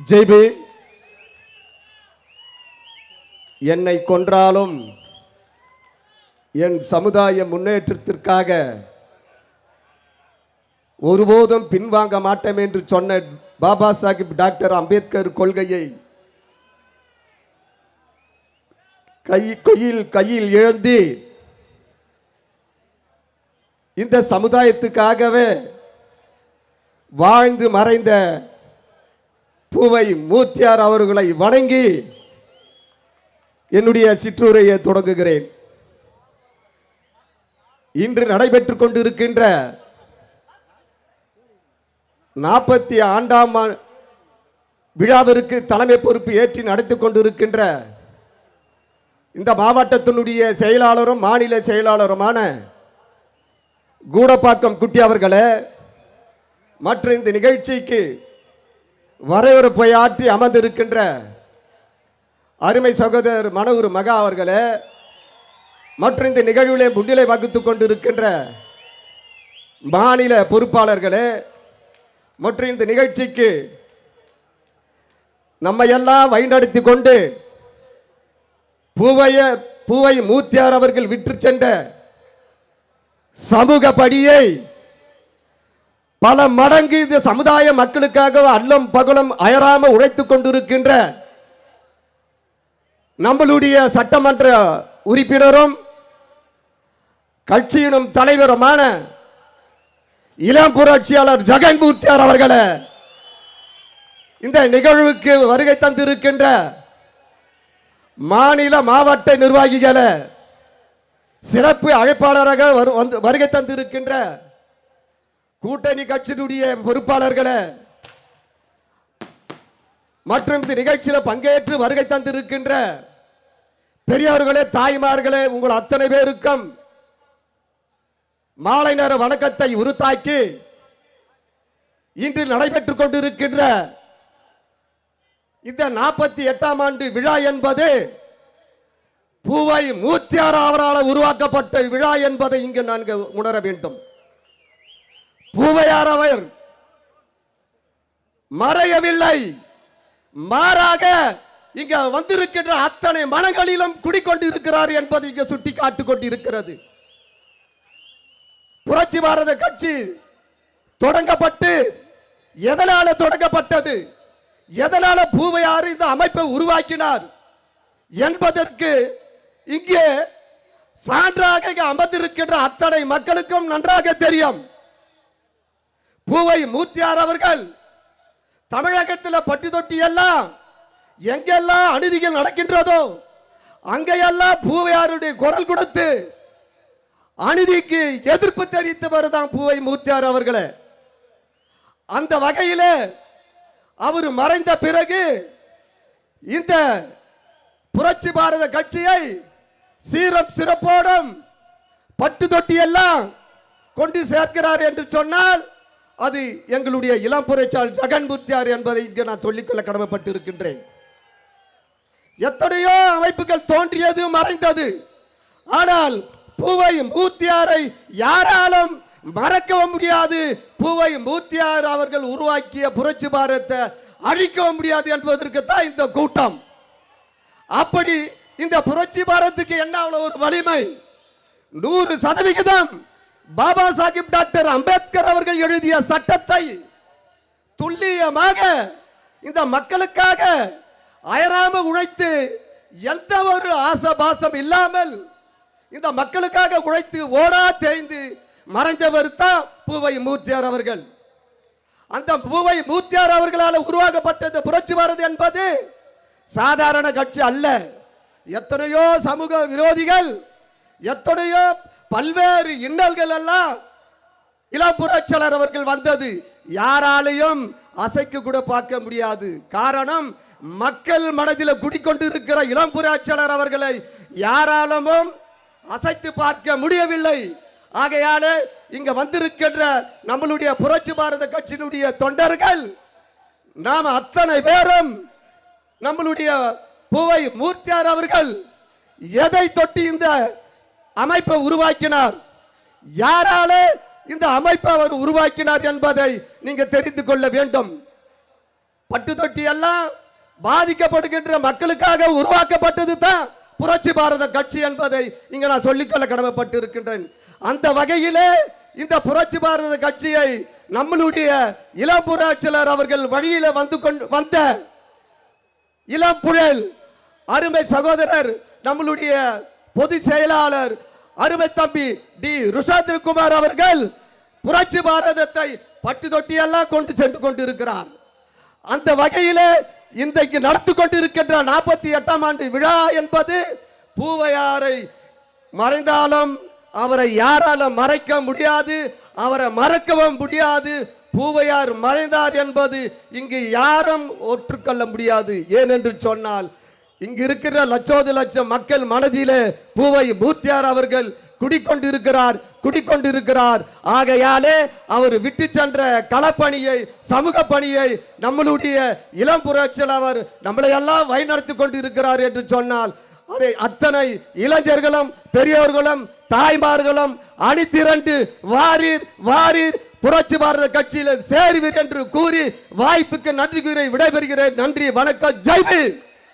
ஜெய்பி, என்னை கொன்றாலும் என் சமுதாய முன்னேற்றத்திற்காக ஒருபோதும் பின்வாங்க மாட்டேன் என்று சொன்ன பாபா சாஹிப் டாக்டர் அம்பேத்கர் கொள்கையை கையில் எழுந்தி இந்த சமுதாயத்துக்காகவே வாழ்ந்து மறைந்த பூவை மூத்தியார் அவர்களை வணங்கி என்னுடைய சிற்றுரையை தொடங்குகிறேன். இன்று நடைபெற்றுக் கொண்டிருக்கின்ற 40 ஆண்டாம் விழாவிற்கு தலைமை பொறுப்பு ஏற்றி நடத்திக் கொண்டிருக்கின்ற இந்த மாவட்டத்தினுடைய செயலாளரும் மாநில செயலாளருமான கூடப்பாக்கம் குட்டி அவர்களே, மற்றும் இந்த நிகழ்ச்சிக்கு வரவேற்பை ஆற்றி அமர்ந்திருக்கின்ற அருமை சகோதரர் மனூர் மகா அவர்களே, மற்றும் இந்த நிகழ்விலே முன்னிலை வகுத்துக் கொண்டிருக்கின்ற மாநில பொறுப்பாளர்களே, மற்றும் இந்த நிகழ்ச்சிக்கு நம்ம எல்லாம் வழிநடத்தி கொண்டு பூவை மூத்தியார் அவர்கள் விற்று சென்ற சமூக படியை பல மடங்கு இந்த சமுதாய மக்களுக்காக அல்லும் பகலும் அயராம உழைத்துக் கொண்டிருக்கின்ற நம்மளுடைய சட்டமன்ற உறுப்பினரும் கட்சியினும் தலைவருமான இளம் புரட்சியாளர் ஜெகன் மூர்த்தியார் அவர்களே, இந்த நிகழ்வுக்கு வருகை தந்திருக்கின்ற மாநில மாவட்ட நிர்வாகிகளே, சிறப்பு அழைப்பாளராக வருகை தந்திருக்கின்ற கூட்டணி கட்சியினுடைய பொறுப்பாளர்களே, மற்றும் இந்த நிகழ்ச்சியில் பங்கேற்று வருகை தந்திருக்கின்ற பெரியவர்களே, தாய்மார்களே, உங்கள் அத்தனை பேருக்கும் மாலை நேர வணக்கத்தை உருத்தாக்கி இன்று நடைபெற்றுக் கொண்டிருக்கின்ற இந்த 48ஆம் ஆண்டு விழா என்பது பூவை மூத்தியார் அவரால் உருவாக்கப்பட்ட விழா என்பதை இங்கு நான்கு உணர வேண்டும். பூவையார் அவர் மறையவில்லை, மாறாக இங்க வந்திருக்கின்ற அத்தனை மனங்களிலும் குடிக்கொண்டிருக்கிறார் என்பது இங்க சுட்டி காட்டிக் கொண்டிருக்கிறது. புரட்சி பாரத கட்சி தொடங்கப்பட்டு எதனால தொடங்கப்பட்டது, எதனால பூவையார் இந்த அமைப்பை உருவாக்கினார் என்பதற்கு இங்கே சான்றாக அமர்ந்திருக்கின்ற அத்தனை மக்களுக்கும் நன்றாக தெரியும். பூவை மூத்தியார் அவர்கள் தமிழகத்தில் பட்டி தொட்டி எல்லாம் எங்கெல்லாம் அநீதிகள் நடக்கின்றதோ அங்கெல்லாம் பூவையாருடைய குரல் கொடுத்து அநீதிக்கு எதிர்ப்பு தெரிவித்தவர் பூவை மூத்தியார் அவர்களே. அந்த வகையில் அவர் மறைந்த பிறகு இந்த புரட்சி பாரத கட்சியை சீரம் சிறப்போடும் பட்டு தொட்டி எல்லாம் கொண்டு சேர்க்கிறார் என்று சொன்னால் அது எங்களுடைய இளம் புரட்சியாளர் ஜெகன் மூர்த்தியார் என்பதை இங்கு நான் சொல்லிக்கொள்ள கடமைப்பட்டு இருக்கின்றேன். எத்தனையோ அமைப்புகள் தோன்றியது, மறைந்தது. ஆனால் பூவை மூர்த்தியாரை யாராலும் மறக்கவும் முடியாது. பூவை மூர்த்தியார் அவர்கள் உருவாக்கிய புரட்சி பாரதத்தை அழிக்கவும் முடியாது என்பதற்கு தான் இந்த கூட்டம். அப்படி இந்த புரட்சி பாரதத்துக்கு என்ன ஒரு வலிமை, 100% பாபா சாஹிப் டாக்டர் அம்பேத்கர் அவர்கள் எழுதிய சட்டத்தை துல்லியமாக இந்த மக்களுக்காக அயராம உழைத்து எந்த ஒரு ஆசபாசம் இல்லாமல் இந்த மக்களுக்காக உழைத்து ஓடா தேய்ந்து மறைந்தவர் தான் பூவை மூத்தியார் அவர்கள். அந்த பூவை மூத்தியார் அவர்களால் உருவாக்கப்பட்ட புரட்சி பாரதம் என்பது சாதாரண கட்சி அல்ல. எத்தனையோ சமூக விரோதிகள், எத்தனையோ பல்வேறு இன்னல்கள் எல்லாம் இளம் புரட்சியாளர் அவர்கள் வந்தது யாராலையும் அசைக்க கூட பார்க்க முடியாது. காரணம், மக்கள் மனதில் குடிக்கொண்டிருக்கிற இளம் புரட்சியாளர் அவர்களை யாராலும் அசைத்து பார்க்க முடியவில்லை. ஆகையாலே இங்க வந்திருக்கின்ற நம்மளுடைய புரட்சி பாரத கட்சியினுடைய தொண்டர்கள் நாம் அத்தனை பேரும் நம்மளுடைய பூவை மூர்த்தியார் அவர்கள் எதை தொட்டி இந்த அமைப்பை உருவாக்கினார், யாராலே இந்த அமைப்பை அவர் உருவாக்கினார் என்பதை நீங்க தெரிந்து கொள்ள வேண்டும். பட்டு தொட்டி எல்லாம் பாதிக்கப்படுகின்ற மக்களுக்காக உருவாக்கப்பட்டது தான் புரட்சி பாரத கட்சி என்பதை இங்க நான் சொல்லிக்கொள்ள கடமைப்பட்டு இருக்கின்றேன். அந்த வகையிலே இந்த புரட்சி பாரத கட்சியை நம்மளுடைய இளம் புரட்சியாளர் அவர்கள் வழியில வந்த இளம் புயல் அருமை சகோதரர் நம்மளுடைய பொதுச் செயலாளர் அருமை தம்பி டி ருஷாந்திரகுமார் அவர்கள் புரட்சி பாரதத்தை பட்டு தொட்டியெல்லாம் கொண்டு சென்று கொண்டிருக்கிறார். அந்த வகையிலே இன்றைக்கு நடந்து கொண்டிருக்கின்ற 48ஆம் ஆண்டு விழா என்பது பூவையாரை மறைந்தாலும் அவரை யாராலும் மறைக்க முடியாது, அவரை மறக்கவும் முடியாது. பூவையார் மறைந்தார் என்பது இங்கு யாரும் ஒற்றுக்கொள்ள முடியாது. ஏனென்று சொன்னால் இங்கு இருக்கிற லட்சோது லட்சம் மக்கள் மனதிலே பூவை மூர்த்தியார் அவர்கள் குடிக்கொண்டிருக்கிறார். ஆகையாலே அவர் விட்டு சென்ற களப்பணியை, சமூக பணியை நம்மளுடைய இளம் புரட்சியில் அவர் நம்மளை எல்லாம் வழிநடத்தி கொண்டிருக்கிறார் என்று சொன்னால் அதை அத்தனை இளைஞர்களும் பெரியோர்களும் தாய்மார்களும் அணிதிரண்டு வாரீர் வாரீர் புரட்சி பாரத கட்சியில் சேருவீர் என்று கூறி வாய்ப்புக்கு நன்றி கூறி விடைபெறுகிறேன். நன்றி, வணக்கம், ஜெய் பீம்.